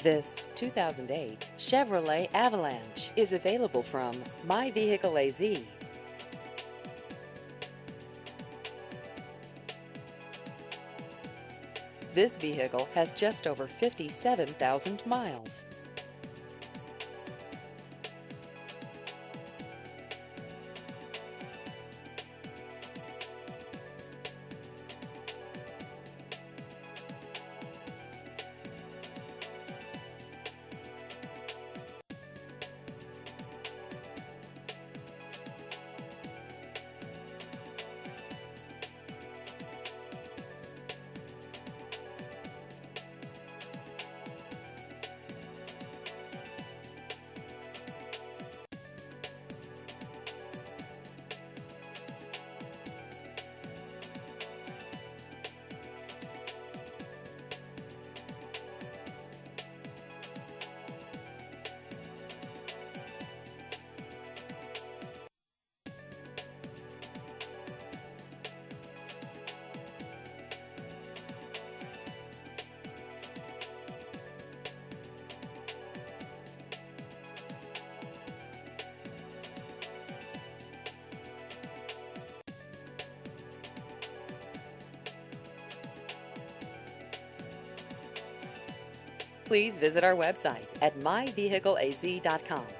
This 2008 Chevrolet Avalanche is available from My Vehicle AZ. This vehicle has just over 57,000 miles. Please visit our website at myvehicleaz.com.